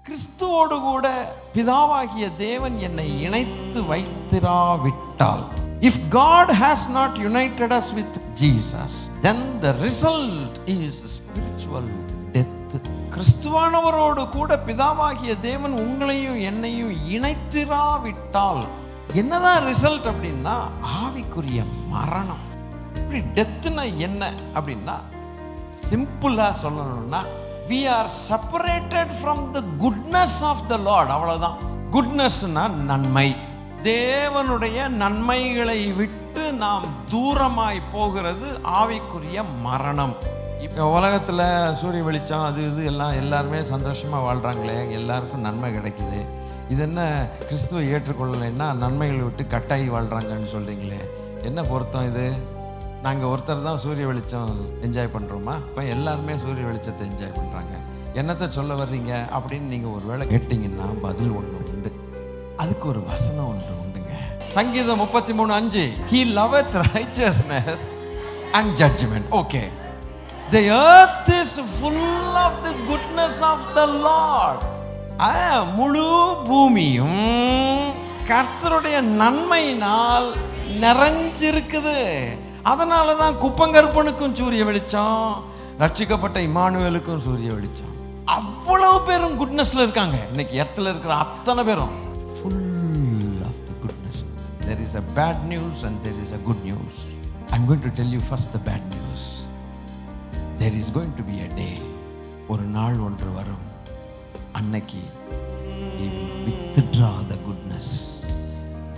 கிறிஸ்துவோடு கூட பிதாவாகிய தேவன் என்னை இணைத்து வைத்திராவிட்டால், if God has not united us with Jesus, then the result is spiritual death. கிறிஸ்துவானவரோடு கூட பிதாவாகிய தேவன் உங்களையும் என்னையும் இணைத்திராவிட்டால் என்னதான் ரிசல்ட் அப்படின்னா ஆவிக்குரிய மரணம். இப்படி டெத்துனா என்ன அப்படின்னா, சிம்பிளா சொல்லணும்னா, we are separated from the goodness of the Lord. அவ்வளவுதான். குட்னஸ்னா நன்மை, தேவனுடைய நன்மைகளை விட்டு நாம் தூரமாய் போகிறது ஆவிக்குரிய மரணம். இப்போ உலகத்தில் சூரிய வெளிச்சம் அது இது எல்லாம் எல்லாருமே சந்தோஷமாக வாழ்கிறாங்களே, எல்லாருக்கும் நன்மை கிடைக்குது. இது என்ன கிறிஸ்துவை ஏற்றுக்கொள்ளலைன்னா நன்மைகளை விட்டு கட்டாயி வாழ்கிறாங்கன்னு சொல்கிறீங்களே, என்ன பொருத்தம் இது? நாங்கள் ஒருத்தர் தான் சூரிய வெளிச்சம் என்ஜாய் பண்ணுறோமா? இப்போ எல்லாருமே சூரிய வெளிச்சத்தை என்ஜாய் பண்ணுறாங்க. என்னத்தை சொல்ல வர்றீங்க அப்படின்னு நீங்கள் ஒரு வேளை கேட்டிங்கன்னா பதில் ஒன்று உண்டு. அதுக்கு ஒரு வசனம் ஒன்று உண்டுங்க. சங்கீதம் 33:5, He loveth righteousness and judgment. Okay, the earth is full of the goodness of the Lord. முழு பூமியும் கர்த்தருடைய நன்மையினால் நிறைஞ்சிருக்குது. அதனால தான் குப்பங்கற்பனுக்கும் சூரிய வெளிச்சம், ரட்சிக்கப்பட்ட இமானுவேலுக்கும் சூரிய வெளிச்சம். அவ்வளவு பேரும் குட்னஸ்ல இருக்காங்க. இன்னைக்கு எர்த்தில் இருக்கிற அத்தனை பேரும் full of the goodness. There is a bad news and there is a good news. I'm going to tell you first the bad news. There is going to be a day, ஒரு நாள் ஒன்று வரும், அன்னைக்கு withdraw the goodness.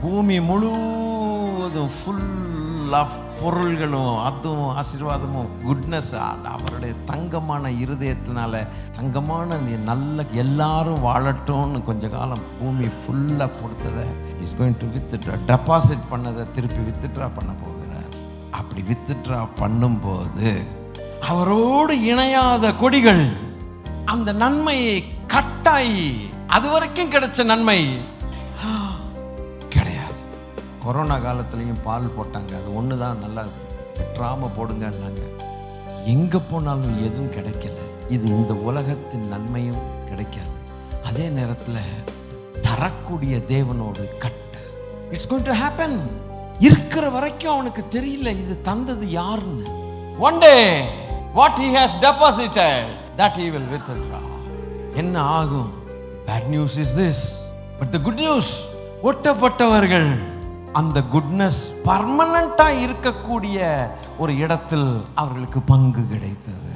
பூமி முழுவதும் full of பொருள்களும் அதுவும் ஆசீர்வாதமும் குட்னஸ், அவருடைய தங்கமான இருதயத்தினால தங்கமான நல்ல எல்லாரும் வாழட்டும்னு கொஞ்ச காலம் பூமி ஃபுல்லாக கொடுத்ததை is going to withdraw, deposit பண்ணதை திருப்பி வித்ட்ரா பண்ண போகிறார். அப்படி வித்ட்ரா பண்ணும்போது அவரோடு இணையாத கொடிகள் அந்த நன்மையை கட்டாயி, அது வரைக்கும் கிடைச்ச நன்மை கிடையாது. கொரோனா காலத்துலையும் பால் போட்டாங்க, அது ஒன்று தான் நல்லா ட்ராமா போடுங்கன்னாங்க. எங்கே போனாலும் எதுவும் கிடைக்கல. இது இந்த உலகத்தின் நன்மையும் கிடைக்காது. அதே நேரத்தில் தரக்கூடிய தேவனோடு கட்டு. It's going to happen. இருக்கிற வரைக்கும் அவனுக்கு தெரியல இது தந்தது யாருன்னு. One day what he has deposited that he will withdraw. என்ன ஆகும்? bad news is this, but the good news, ஒட்டப்பட்டவர்கள் அந்த குட்னஸ் பர்மனண்டா இருக்கக்கூடிய ஒரு இடத்தில் அவர்களுக்கு பங்கு கிடைத்தது.